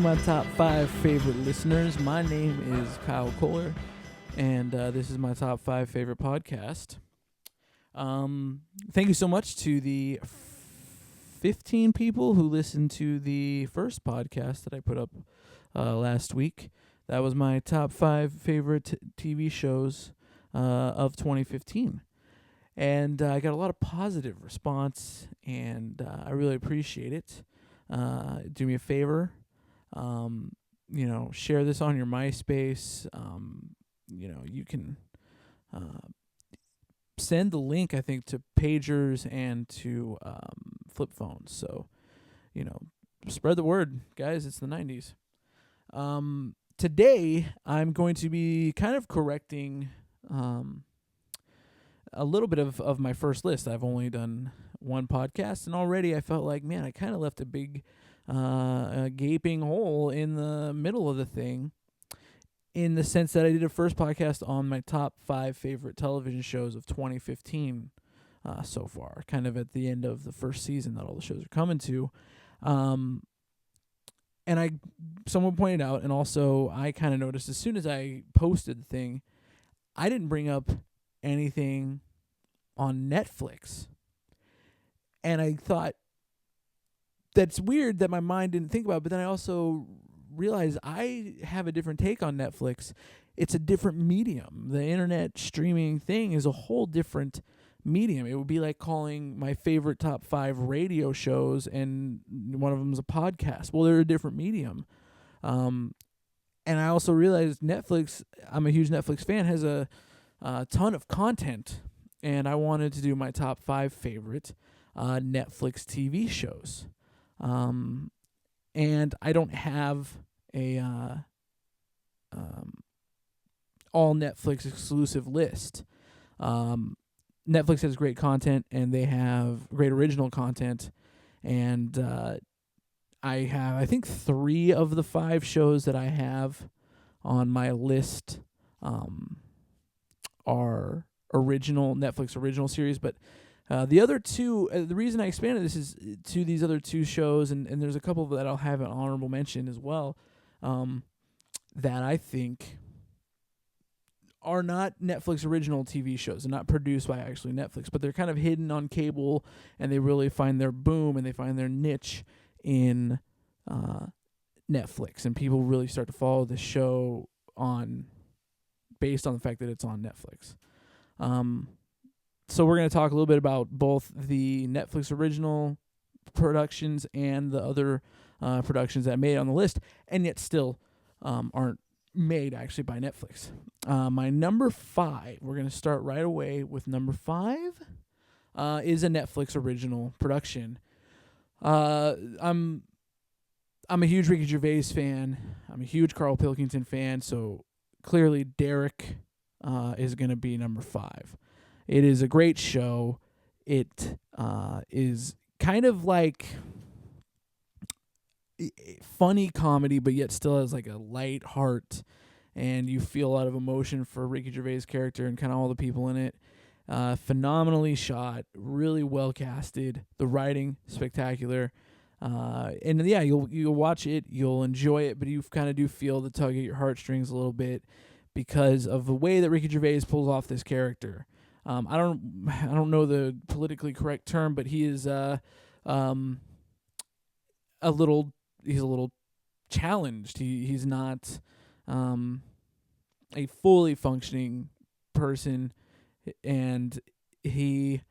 my top 5 favorite listeners. My name is Kyle Kohler, and this is my top 5 favorite podcast. Thank you so much to the 15 people who listened to the first podcast that I put up last week. That was my top 5 favorite TV shows of 2015. And I got a lot of positive response, and I really appreciate it. Do me a favor, share this on your MySpace. You can send the link, I think, to pagers and to flip phones. So, spread the word, guys. It's the 90s. Today, I'm going to be kind of correcting a little bit of my first list. I've only done one podcast, and already I felt like, man, I kind of left a big gaping hole in the middle of the thing, in the sense that I did a first podcast on my top 5 favorite television shows of 2015 so far, kind of at the end of the first season that all the shows are coming to. And someone pointed out, and also I kind of noticed as soon as I posted the thing, I didn't bring up anything on Netflix. And I thought, that's weird that my mind didn't think about it, but then I also realized I have a different take on Netflix. It's a different medium. The internet streaming thing is a whole different medium. It would be like calling my favorite top 5 radio shows and one of them is a podcast. Well, they're a different medium. And I also realized Netflix, I'm a huge Netflix fan, has a ton of content, and I wanted to do my top 5 favorite Netflix TV shows. And I don't have a all Netflix exclusive list. Netflix has great content, and they have great original content, and I have, I think, 3 of the 5 shows that I have on my list are original Netflix original series, but the other 2, the reason I expanded this is to these other 2 shows, and there's a couple that I'll have an honorable mention as well, that I think are not Netflix original TV shows. They're not produced by actually Netflix, but they're kind of hidden on cable, and they really find their boom and they find their niche in Netflix, and people really start to follow the show based on the fact that it's on Netflix. So we're going to talk a little bit about both the Netflix original productions and the other productions that made it on the list, and yet still aren't made actually by Netflix. My number 5, we're going to start right away with number 5, is a Netflix original production. I'm a huge Ricky Gervais fan. I'm a huge Carl Pilkington fan, so clearly Derek is going to be number 5. It is a great show. It is kind of like funny comedy, but yet still has like a light heart, and you feel a lot of emotion for Ricky Gervais' character and kind of all the people in it. Phenomenally shot, really well casted. The writing spectacular, and yeah, you'll watch it, you'll enjoy it, but you kind of do feel the tug at your heartstrings a little bit because of the way that Ricky Gervais pulls off this character. I don't know the politically correct term, but he is a little challenged. He's not a fully functioning person, and he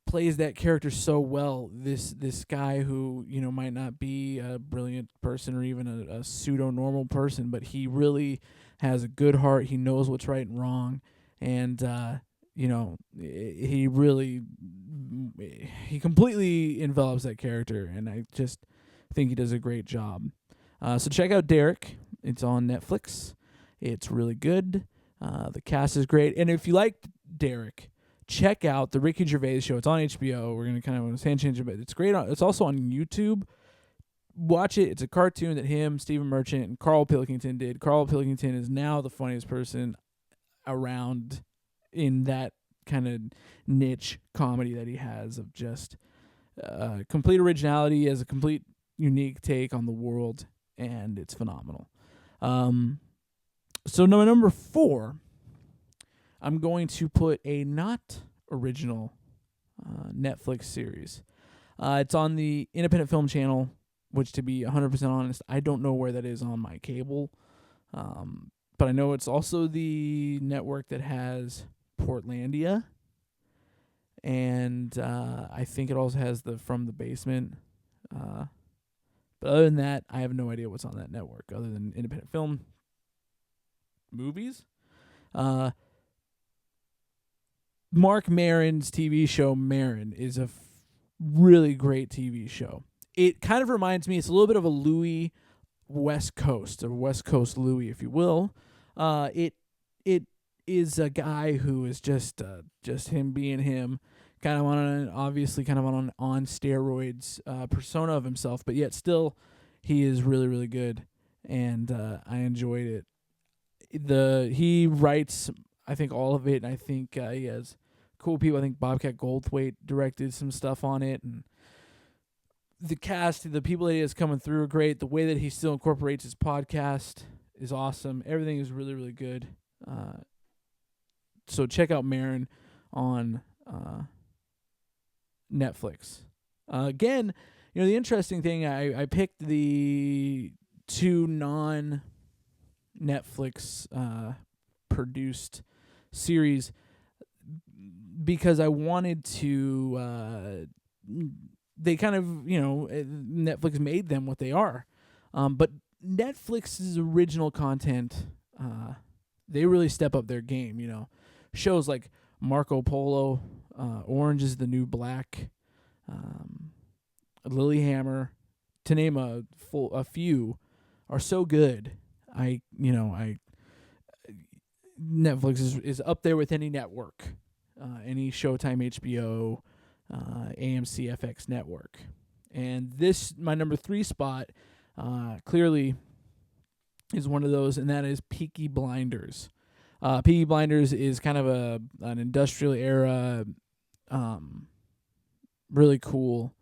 plays that character so well. This guy who might not be a brilliant person or even a pseudo normal person, but he really has a good heart. He knows what's right and wrong. And, he completely envelops that character, and I just think he does a great job. So check out Derek. It's on Netflix. It's really good. The cast is great. And if you like Derek, check out the Ricky Gervais show. It's on HBO. We're going to kind of on a tangent, but it's great. It's also on YouTube. Watch it. It's a cartoon that him, Stephen Merchant, and Carl Pilkington did. Carl Pilkington is now the funniest person around in that kind of niche comedy that he has, of just complete originality, as a complete unique take on the world, and it's phenomenal. So number 4, I'm going to put a not original Netflix series. It's on the Independent Film Channel, which, to be 100% honest, I don't know where that is on my cable. But I know it's also the network that has Portlandia, and I think it also has the From the Basement. But other than that, I have no idea what's on that network other than independent film movies. Mark Maron's TV show Maron is a really great TV show. It kind of reminds me, it's a little bit of a Louis West Coast, or West Coast Louis, if you will. It is a guy who is just him being him, kind of on steroids persona of himself, but yet still he is really, really good, and I enjoyed it. He writes, I think, all of it, and I think he has cool people. I think Bobcat Goldthwait directed some stuff on it, and the cast, the people that he has coming through are great. The way that he still incorporates his podcast is awesome. Everything is really, really good. So check out Maron on Netflix. Again, the interesting thing, I picked the 2 non-Netflix produced series because I wanted to... they kind of, Netflix made them what they are. But Netflix's original content, they really step up their game, Shows like Marco Polo, Orange is the New Black, Lilyhammer, to name a few, are so good. Netflix is up there with any network, any Showtime, HBO, AMC, FX network. And this, my number 3 spot, clearly is one of those, and that is Peaky Blinders. Peaky Blinders is kind of an industrial era, really cool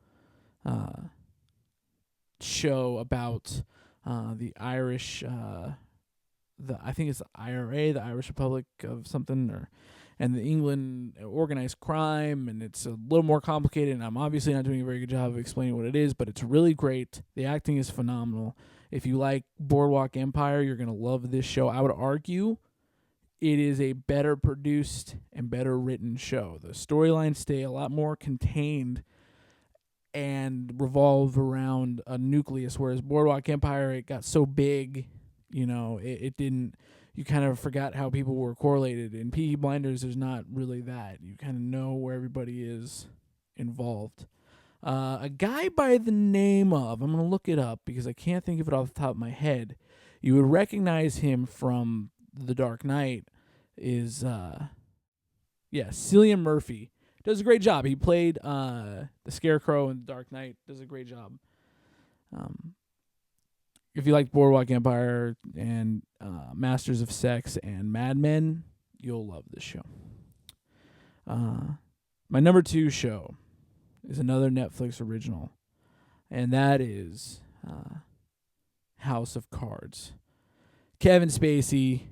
show about the Irish, I think it's the IRA, the Irish Republic of something, and the England organized crime, and it's a little more complicated, and I'm obviously not doing a very good job of explaining what it is, but it's really great. The acting is phenomenal. If you like Boardwalk Empire, you're going to love this show. I would argue it is a better produced and better written show. The storylines stay a lot more contained and revolve around a nucleus, whereas Boardwalk Empire, it got so big, it didn't... You kind of forgot how people were correlated. In Peaky Blinders, there's not really that. You kind of know where everybody is involved. A guy by the name of, I'm going to look it up because I can't think of it off the top of my head. You would recognize him from The Dark Knight, is, Cillian Murphy. Does a great job. He played the Scarecrow in The Dark Knight. Does a great job. If you like Boardwalk Empire and Masters of Sex and Mad Men, you'll love this show. My number 2 show is another Netflix original, and that is House of Cards. Kevin Spacey,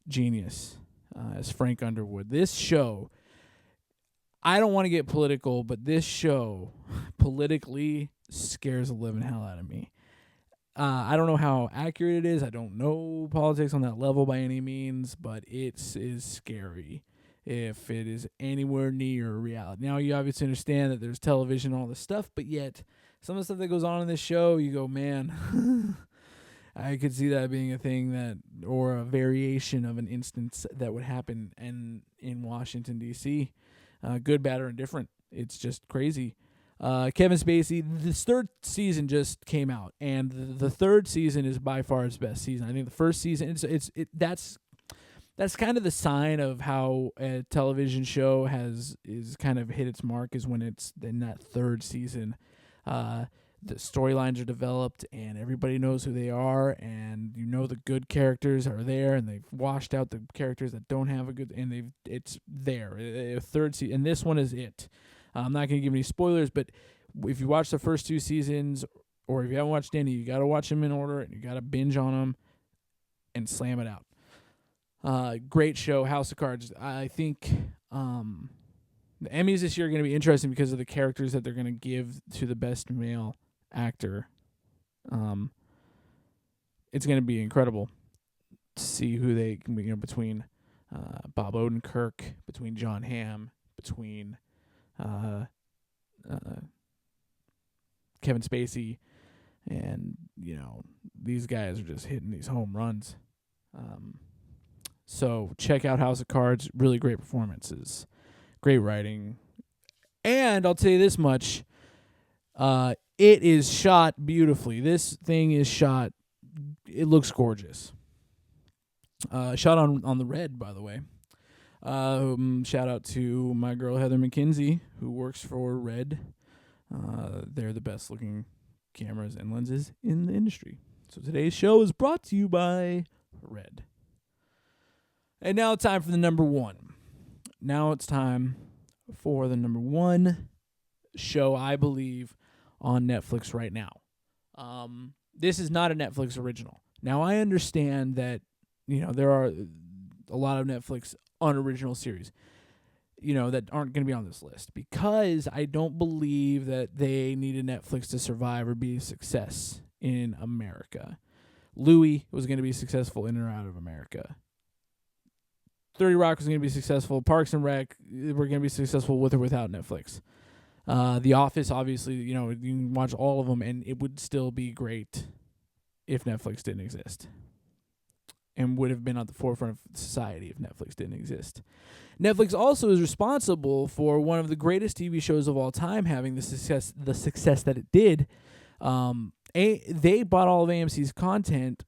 genius, as Frank Underwood. This show, I don't want to get political, but this show politically scares the living hell out of me. I don't know how accurate it is. I don't know politics on that level by any means, but it is scary if it is anywhere near reality. Now, you obviously understand that there's television and all this stuff, but yet some of the stuff that goes on in this show, you go, man, I could see that being a thing or a variation of an instance that would happen in Washington, D.C., good, bad, or indifferent. It's just crazy. Kevin Spacey, this 3rd season just came out, and the 3rd season is by far his best season. I think the first season, that's kind of the sign of how a television show is kind of hit its mark, is when it's in that 3rd season. The storylines are developed, and everybody knows who they are, and the good characters are there, and they've washed out the characters that don't have a good, and it's there. 3rd season, and this one is it. I'm not going to give any spoilers, but if you watch the first 2 seasons, or if you haven't watched any, you got to watch them in order, and you got to binge on them and slam it out. Great show, House of Cards. I think the Emmys this year are going to be interesting because of the characters that they're going to give to the best male actor. It's going to be incredible to see who they can, between Bob Odenkirk, between Jon Hamm, between Kevin Spacey, and these guys are just hitting these home runs. So check out House of Cards. Really great performances, great writing, and I'll tell you this much: it is shot beautifully. This thing is shot. It looks gorgeous. Shot on the Red, by the way. Shout out to my girl Heather McKinsey, who works for Red. They're the best looking cameras and lenses in the industry. So today's show is brought to you by Red. And now it's time for the number one. Now it's time for the number one show, I believe, on Netflix right now. This is not a Netflix original. Now, I understand that, there are a lot of Netflix unoriginal series, that aren't going to be on this list because I don't believe that they needed Netflix to survive or be a success in America. Louis was going to be successful in or out of America. 30 Rock was going to be successful. Parks and Rec were going to be successful with or without Netflix. The Office, obviously, you can watch all of them, and it would still be great if Netflix didn't exist, and would have been at the forefront of society if Netflix didn't exist. Netflix also is responsible for one of the greatest TV shows of all time having the success that it did. They bought all of AMC's content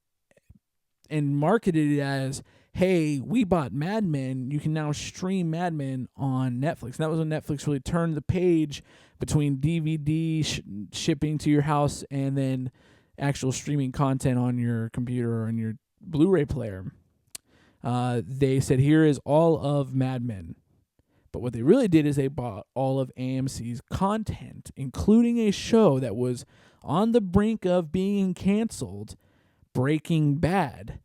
and marketed it as, hey, we bought Mad Men. You can now stream Mad Men on Netflix. And that was when Netflix really turned the page between DVD shipping to your house and then actual streaming content on your computer or on your Blu-ray player. They said, here is all of Mad Men. But what they really did is they bought all of AMC's content, including a show that was on the brink of being canceled, Breaking Bad.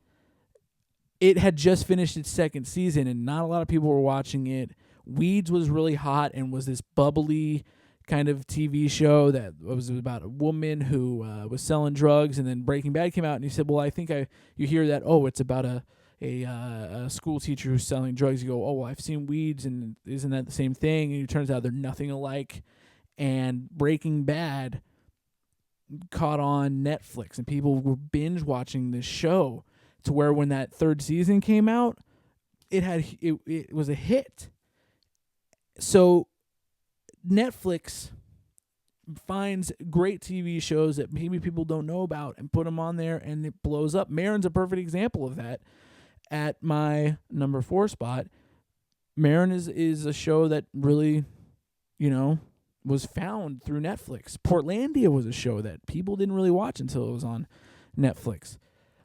It had just finished its second season, and not a lot of people were watching it. Weeds was really hot and was this bubbly kind of TV show that was about a woman who was selling drugs, and then Breaking Bad came out, and he said, well, I think you hear that, it's about a school teacher who's selling drugs. You go, well, I've seen Weeds, and isn't that the same thing? And it turns out they're nothing alike. And Breaking Bad caught on Netflix, and people were binge watching this show to where when that third season came out, it was a hit. So Netflix finds great TV shows that maybe people don't know about and put them on there, and it blows up. Maron's a perfect example of that. At my number 4 spot, Maron is a show that really, was found through Netflix. Portlandia was a show that people didn't really watch until it was on Netflix.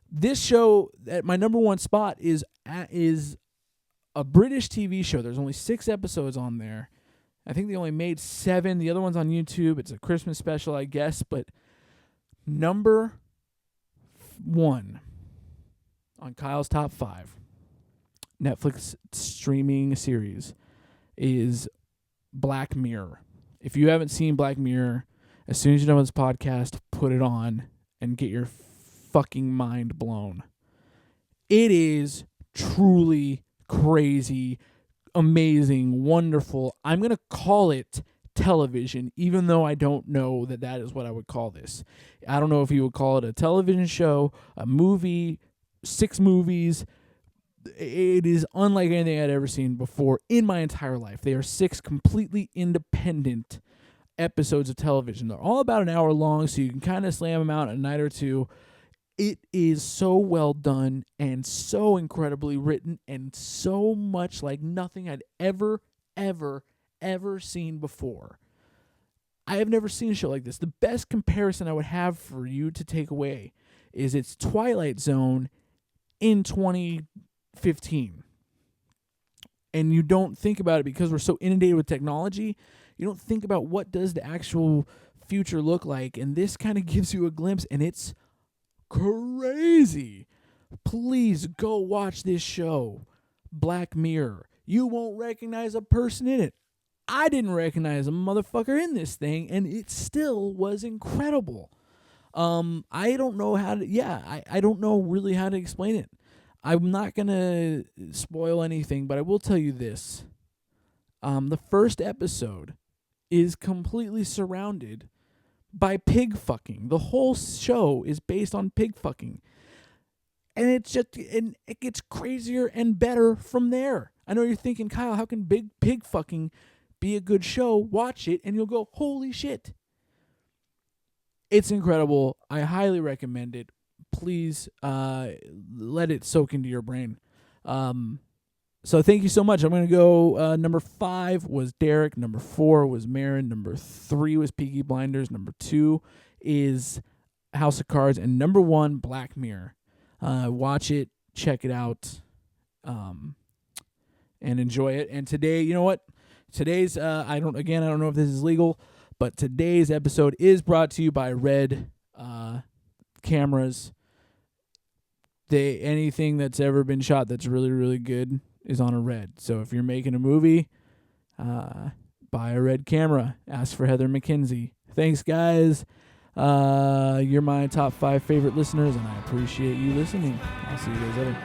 This show at my number 1 spot is a British TV show. There's only 6 episodes on there. I think they only made 7. The other one's on YouTube. It's a Christmas special, I guess. But number 1 on Kyle's top 5 Netflix streaming series is Black Mirror. If you haven't seen Black Mirror, as soon as you know this podcast, put it on and get your fucking mind blown. It is truly crazy, amazing, wonderful. I'm going to call it television, even though I don't know that is what I would call this. I don't know if you would call it a television show, a movie, 6 movies. It is unlike anything I'd ever seen before in my entire life. They are 6 completely independent episodes of television. They're all about an hour long, so you can kind of slam them out a night or two. It is so well done and so incredibly written and so much like nothing I'd ever seen before. I have never seen a show like this. The best comparison I would have for you to take away is it's Twilight Zone in 2015. And you don't think about it because we're so inundated with technology. You don't think about what does the actual future look like? And this kind of gives you a glimpse, and it's crazy. Please go watch this show, Black Mirror. You won't recognize a person in it. I didn't recognize a motherfucker in this thing, and it still was incredible. I don't know how to, I don't know really how to explain it. I'm not going to spoil anything, but I will tell you this. The first episode is completely surrounded by pig fucking. The whole show is based on pig fucking. And it gets crazier and better from there. I know you're thinking, Kyle, how can big pig fucking be a good show? Watch it and you'll go, holy shit. It's incredible. I highly recommend it. Please let it soak into your brain. So thank you so much. I'm going to go, number 5 was Derek. Number 4 was Marin. Number 3 was Peaky Blinders. Number 2 is House of Cards. And number 1, Black Mirror. Watch it, check it out, and enjoy it. And today, you know what? Today's, I don't know if this is legal, but today's episode is brought to you by Red cameras. Anything that's ever been shot that's really, really good is on a Red. So if you're making a movie, buy a Red camera. Ask for Heather McKenzie. Thanks, guys. You're my top 5 favorite listeners, and I appreciate you listening. I'll see you guys later.